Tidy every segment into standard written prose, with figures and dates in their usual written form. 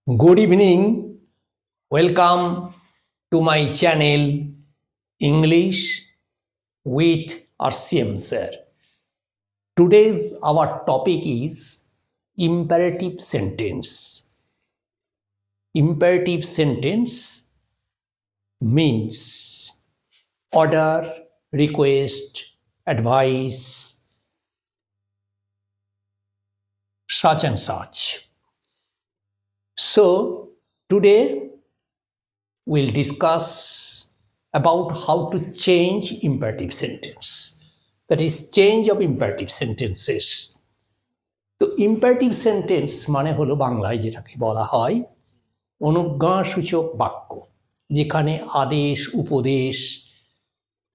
Good evening. Welcome to my channel English with RCM sir. Today's our topic is imperative sentence. Imperative sentence means order, request, advice, such and such. So today we'll discuss about how to change imperative sentence. That is change of imperative sentences. তো imperative sentence মানে হলো বাংলায় যেটাকে বলা হয় অনুজ্ঞাসূচক বাক্য, যেখানে আদেশ, উপদেশ,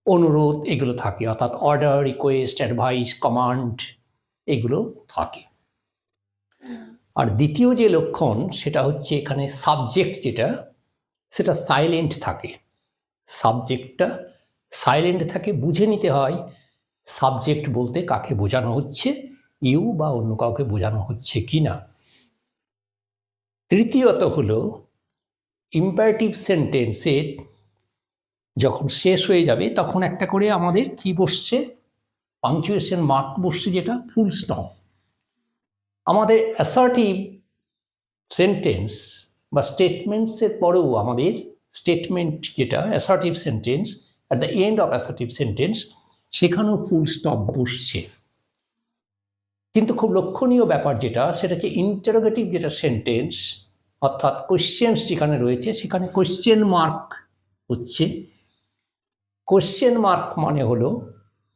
অনুরোধ এগুলো থাকে, অর্থাৎ অর্ডার, রিকোয়েস্ট, অ্যাডভাইস, কমান্ড এগুলো থাকে। আর দ্বিতীয় যে লক্ষণ সেটা হচ্ছে এখানে সাবজেক্ট যেটা সেটা সাইলেন্ট থাকে। সাবজেক্টটা সাইলেন্ট থাকে, বুঝে নিতে হয় সাবজেক্ট বলতে কাকে বোঝানো হচ্ছে, ইউ বা অন্য কাউকে বোঝানো হচ্ছে কি না। তৃতীয়ত হলো ইম্পারেটিভ সেন্টেন্সের যখন শেষ হয়ে যাবে তখন একটা করে আমাদের কি বসছে, পাংচুয়েশন মার্ক বসছে, যেটা ফুল স্টপ। আমাদের অ্যাসার্টিভ সেন্টেন্স বা স্টেটমেন্টসের পরেও আমাদের স্টেটমেন্ট যেটা assertive sentence, at the end of assertive sentence সেখানেও ফুল স্টপ বসছে। কিন্তু খুব লক্ষণীয় ব্যাপার যেটা সেটা হচ্ছে ইন্টারোগেটিভ যেটা সেন্টেন্স, অর্থাৎ কোশ্চেন্স যেখানে রয়েছে সেখানে কোশ্চেন মার্ক হচ্ছে। কোশ্চেন মার্ক মানে হলো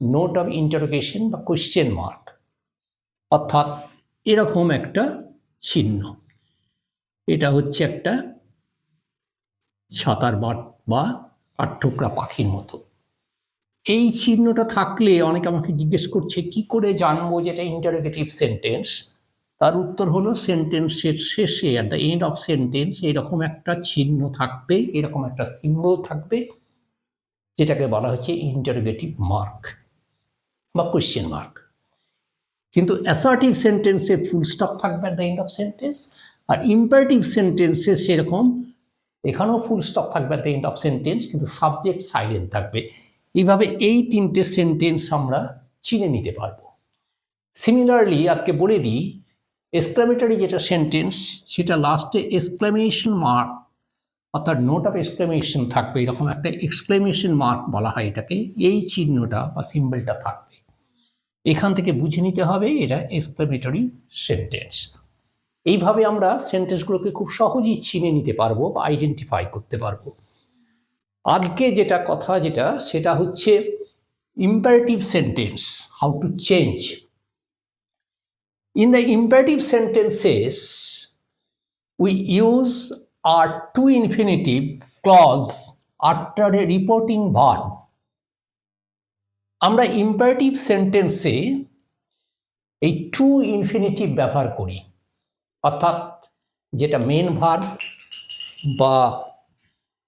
নোট অফ ইন্টারোগেশন বা কোশ্চেন মার্ক, অর্থাৎ এরকম একটা চিহ্ন। এটা হচ্ছে একটা ছাতার বাট বা কাঠঠোকরা পাখির মতো। এই চিহ্নটা থাকলে অনেকে আমাকে জিজ্ঞেস করছে কি করে জানবো যেটা ইন্টারোগেটিভ সেন্টেন্স। তার উত্তর হলো সেন্টেন্সের শেষে at the end of sentence এরকম একটা চিহ্ন থাকবে, এরকম একটা সিম্বল থাকবে, যেটাকে বলা হচ্ছে ইন্টারোগেটিভ মার্ক বা কোয়েশ্চেন মার্ক। কিন্তু অ্যাসার্টিভ সেন্টেন্সে ফুল স্টপ থাকবে at the end of sentence, আর ইম্পারেটিভ সেন্টেন্সে সেরকম এখানেও ফুল স্টপ থাকবে at the end of sentence, কিন্তু সাবজেক্ট সাইলেন্ট থাকবে। এইভাবে এই তিনটে সেন্টেন্স আমরা চিনে নিতে পারবো। সিমিলারলি আজকে বলে দিই, এক্সক্লামেটরি যেটা সেন্টেন্স সেটা লাস্টে এক্সক্লামেশন মার্ক অর্থাৎ নোট অফ এক্সক্লামেশন থাকবে, এরকম একটা এক্সক্লামেশন মার্ক বলা হয় এটাকে। এই চিহ্নটা বা সিম্বলটা থাকবে, এখান থেকে বুঝে নিতে হবে এটা এক্সক্লামেটরি সেন্টেন্স। এইভাবে আমরা সেন্টেন্সগুলোকে খুব সহজেই চিনে নিতে পারবো বা আইডেন্টিফাই করতে পারবো। আজকে যেটা কথা যেটা সেটা হচ্ছে imperative sentence, how to change. In the imperative sentences, we use our to infinitive clause after a reporting verb. আমরা imperative sentence-এ এই টু ইনফিনিটিভ ব্যবহার করি, অর্থাৎ যেটা মেন ভার্ব বা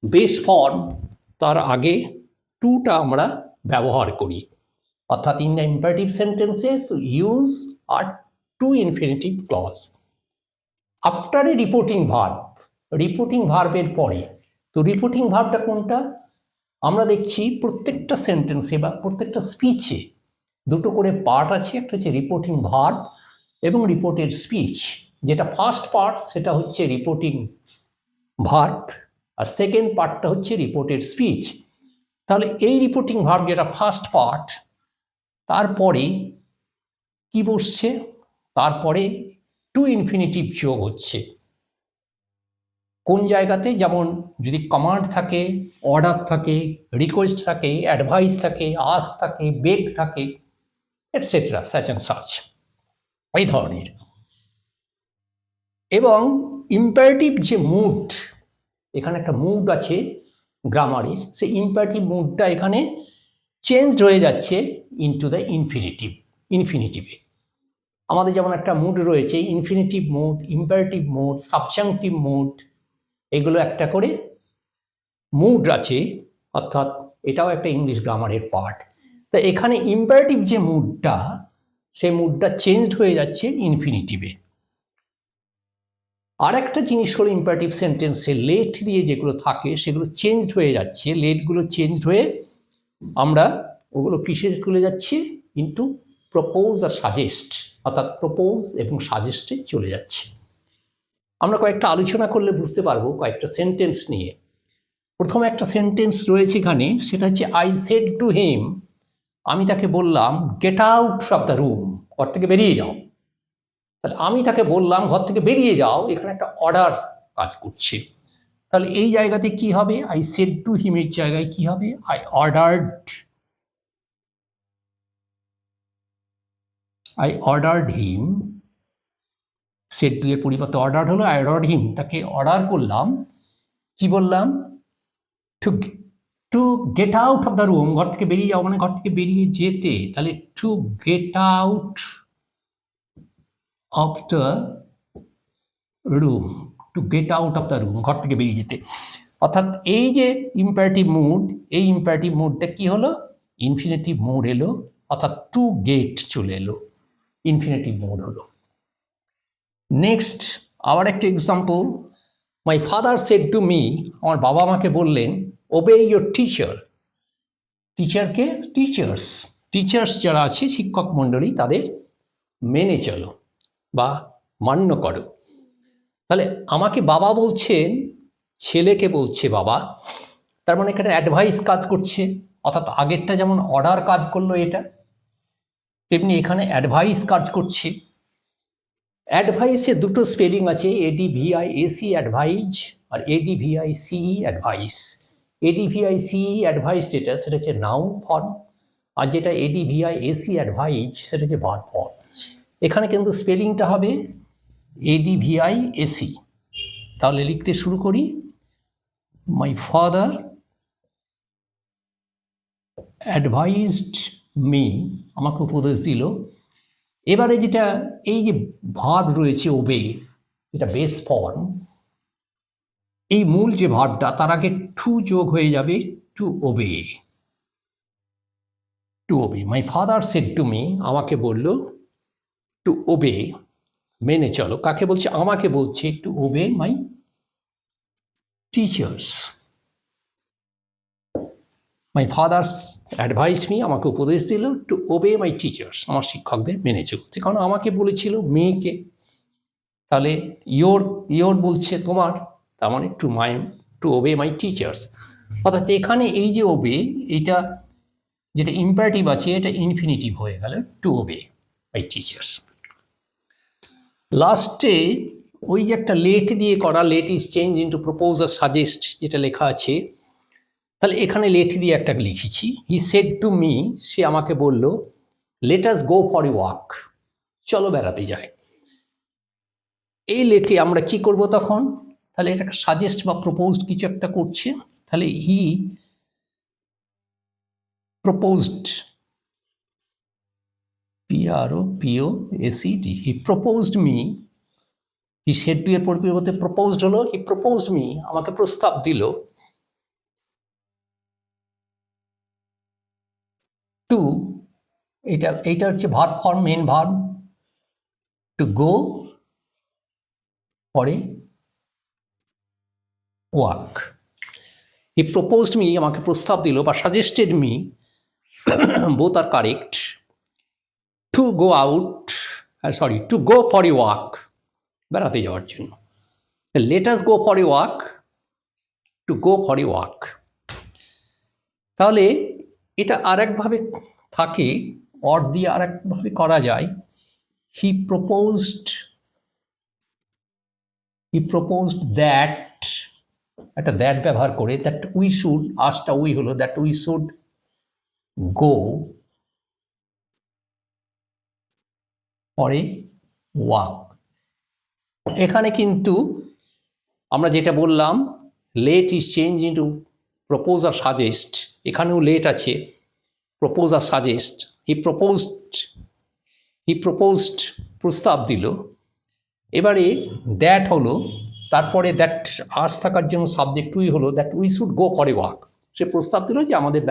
বেস ফর্ম তার আগে টুটা আমরা ব্যবহার করি। অর্থাৎ in the imperative sentences use are to infinitive clause after a reporting verb. Reporting ভার্বের পরে, তো রিপোর্টিং ভার্বটা কোনটা? আমরা দেখছি প্রত্যেকটা সেন্টেন্সে বা প্রত্যেকটা স্পিচে দুটো করে পার্ট আছে, একটা হচ্ছে রিপোর্টিং ভার্ব এবং রিপোর্টেড স্পিচ। যেটা ফার্স্ট পার্ট সেটা হচ্ছে রিপোর্টিং ভার্ব, আর সেকেন্ড পার্টটা হচ্ছে রিপোর্টেড স্পিচ। তাহলে এই রিপোর্টিং ভার্ব যেটা ফার্স্ট পার্ট, তারপরে কি বসছে? তারপরে টু ইনফিনিটিভ যোগ হচ্ছে। কোন জায়গাতে? যেমন যদি কমান্ড থাকে, অর্ডার থাকে, রিকোয়েস্ট থাকে, অ্যাডভাইস থাকে, আস থাকে, বেগ থাকে, এটসেট্রা, সাচ অ্যান্ড সাচ, এই ধরনের। এবং ইম্পারেটিভ যে মুড, এখানে একটা মুড আছে গ্রামারের, সেই ইম্পারেটিভ মুডটা এখানে চেঞ্জ হয়ে যাচ্ছে ইনটু দ্য ইনফিনিটিভে। আমাদের যেমন একটা মুড রয়েছে, infinitive mood, imperative mood, subjunctive mood, এগুলো একটা করে মুড আছে, অর্থাৎ এটাও একটা ইংলিশ গ্রামারের পার্ট। তা এখানে ইম্পারেটিভ যে মুডটা, সেই মুডটা চেঞ্জ হয়ে যাচ্ছে ইনফিনিটিভে। আর একটা জিনিস হলো ইম্পারেটিভ সেন্টেন্সে লেট দিয়ে যেগুলো থাকে সেগুলো চেঞ্জড হয়ে যাচ্ছে, লেটগুলো চেঞ্জড হয়ে আমরা ওগুলো কিসে চলে যাচ্ছি, ইন্টু প্রপোজ আর সাজেস্ট, অর্থাৎ প্রপোজ এবং সাজেস্টে চলে যাচ্ছে। আমরা কয়েকটা আলোচনা করলে বুঝতে পারবো কয়েকটা সেন্টেন্স নিয়ে। প্রথমে একটা সেন্টেন্স রয়েছে এখানে, সেটা হচ্ছে আই সেড টু হিম, আমি তাকে বললাম gate out of the room, ঘর থেকে বেরিয়ে যাও। তাহলে আমি তাকে বললাম ঘর থেকে বেরিয়ে যাও, এখানে একটা অর্ডার কাজ করছে। তাহলে এই জায়গাতে কি হবে, আই সেড টু হিমের জায়গায় কি হবে, I ordered him, said to এর পরিবর্তে অর্ডার হলো, আই অর্ডার্ড হিম, তাকে অর্ডার করলাম, কি বললাম, to to get out of the room, ঘর থেকে বেরিয়ে যাও মানে ঘর থেকে বেরিয়ে যেতে। তাহলে two get out of the room, two get out of the room, ঘর থেকে বেরিয়ে যেতে। অর্থাৎ এই যে ইম্পারেটিভ মুড, এই ইম্পারেটিভ মুডটা কি হলো, ইনফিনিটিভ মুড এলো, অর্থাৎ টু গেট চলে এলো, ইনফিনিটিভ মুড হলো। নেক্সট আবার একটা example, my father said to me, আমার বাবা আমাকে বললেন ওবে ইয়োর টিচার, টিচারকে টিচার্স যারা আছে শিক্ষক মণ্ডলী তাদের মেনে চলো বা মান্য করো। তাহলে আমাকে বাবা বলছেন, ছেলেকে বলছে বাবা, তার মানে এখানে অ্যাডভাইস কাজ করছে, অর্থাৎ আগেরটা যেমন অর্ডার কাজ করলো এটা, তেমনি এখানে অ্যাডভাইস কাজ করছে। অ্যাডভাইসে দুটো স্পেলিং আছে, ADVIAC অ্যাডভাইজ আর ADVICE অ্যাডভাইস। ADVICE অ্যাডভাইস যেটা, সেটা হচ্ছে নাউন ফর্ম, আর যেটা ADVIAC অ্যাডভাইজ সেটা হচ্ছে ভার্ব ফর্ম। এখানে কিন্তু স্পেলিংটা হবে ADVIAC। তাহলে লিখতে শুরু করি, মাই ফাদার অ্যাডভাইজড মি, আমাকে উপদেশ দিল। এবারে যেটা এই যে ভার্ব রয়েছে ওবে, যেটা বেস ফর্ম, এই মূল যে ভার্বটা তার আগে টু যোগ হয়ে যাবে, two obey. My father said to me, আমাকে বলল, টু ওবে মেনে চলো, কাকে বলছে, আমাকে বলছে, to obey my teachers. My father's advice me, আমাকে উপদেশ দিল, টু ওবে মাই টিচার্স, আমার শিক্ষকদের মেনে চলতে। কারণ আমাকে বলেছিল মেয়েকে, তাহলে ইয়োর বলছে তোমার, তার মানে টু ওবে মাই টিচার্স। অর্থাৎ এখানে এই যে ওবে, এইটা যেটা ইম্পারেটিভ আছে এটা ইনফিনিটিভ হয়ে গেল, টু ওবে মাই টিচার্স। লাস্টে ওই যে একটা লেট দিয়ে করা, let is change into propose আর সাজেস্ট যেটা লেখা আছে, তাহলে এখানে লেট দিয়ে একটা লিখেছি, হি সেড টু মি, সে আমাকে বলল, let us go for a walk, চলো বেড়াতে যাই। এই লেটে আমরা কি করব তখন, তাহলে এটা সাজেস্ট বা প্রপোজড কিছু একটা করছে। তাহলে he proposed, PROPOSED, he proposed me, he said two এর পরিবর্তে প্রপোজড হলো, হি প্রপোজড মি, আমাকে প্রস্তাব দিল, টু, এইটা হচ্ছে verb form, main verb, to go for a walk. He proposed me, আমাকে প্রস্তাব দিল, বা suggested me, both are correct, to go out, to go for a walk, বেড়াতে যাওয়ার জন্য। Let us go for a walk, to go for a walk. তাহলে এটা আরেকভাবে থাকে, অর দিয়ে আরেকভাবে করা যায়, হি প্রপোজড দ্যাট, একটা দ্যাট ব্যবহার করে, দ্যাট উই শুড, আজটা উই হলো, that we should go for a walk. এখানে কিন্তু আমরা যেটা বললাম, let is change into propose আর সাজেস্ট, এখানেও লেট আছে, প্রপোজ আর সাজেস্ট। হি প্রপোজড প্রস্তাব দিল, এবারে দ্যাট হলো, তারপরে দ্যাট আজ থাকার জন্য সাবজেক্ট উই হলো, that we should go for a walk, সে প্রস্তাব দিল যে আমাদের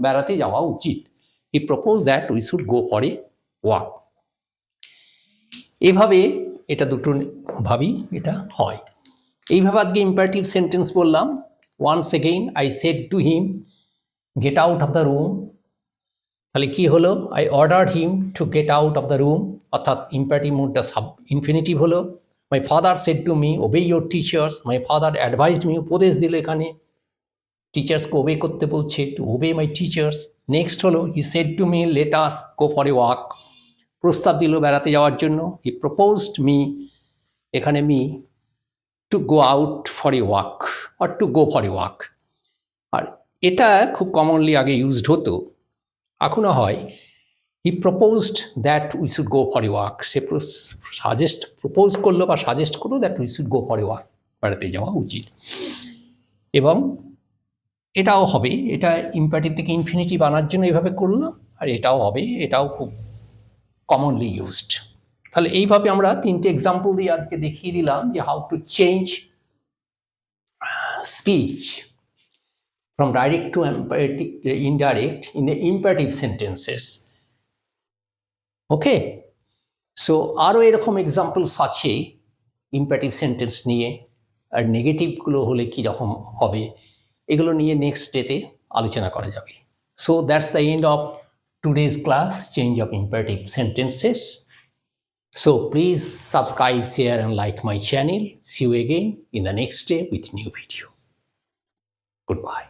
বেড়াতে যাওয়া উচিত। He propose that we should go for a walk. এভাবে এটা দুটো ভাবি এটা হয়। এইভাবে আজকে ইম্পারেটিভ সেন্টেন্স বললাম। Once again I said to him get out of the room. তাহলে কি হলো? I ordered him to get out of the room, অর্থাৎ ইম্পারেটিভ মুডটা সাব ইনফিনিটিভ হলো। My father said to me obey your teachers. My father advised me, উপদেশ দিল, এখানে টিচার্সকে ওবে করতে বলছে, to obey my teachers. Next হলো he said to me let us go for a walk, প্রস্তাব দিল বেড়াতে যাওয়ার জন্য। হি প্রপোজড মি, এখানে me, to go out for a walk or to go for a walk. আর এটা খুব কমনলি আগে ইউজড হতো, এখনও হয়। He proposed that we should go for a walk, say propose করলো বা সাজেস্ট করলো that we should go for a walk, বেড়াতে যাওয়া উচিত। এবং এটাও হবে, এটা ইম্পারেটিভ থেকে ইনফিনিটিভ আনার জন্য এইভাবে করলাম, আর এটাও হবে, এটাও খুব কমনলি ইউজড। তাহলে এইভাবে আমরা তিনটে এক্সাম্পল দিয়ে আজকে দেখিয়ে দিলাম যে how to change speech from direct to indirect in the imperative sentences. Okay, so আরও এরকম এক্সাম্পলস আছে ইম্পারেটিভ সেন্টেন্স নিয়ে, আর নেগেটিভগুলো হলে কী রকম হবে এগুলো নিয়ে নেক্সট ডেতে আলোচনা করা যাবে। So that's the end of today's class, change of imperative sentences. So please subscribe, share and like my channel. See you again in the next day with new video. Goodbye.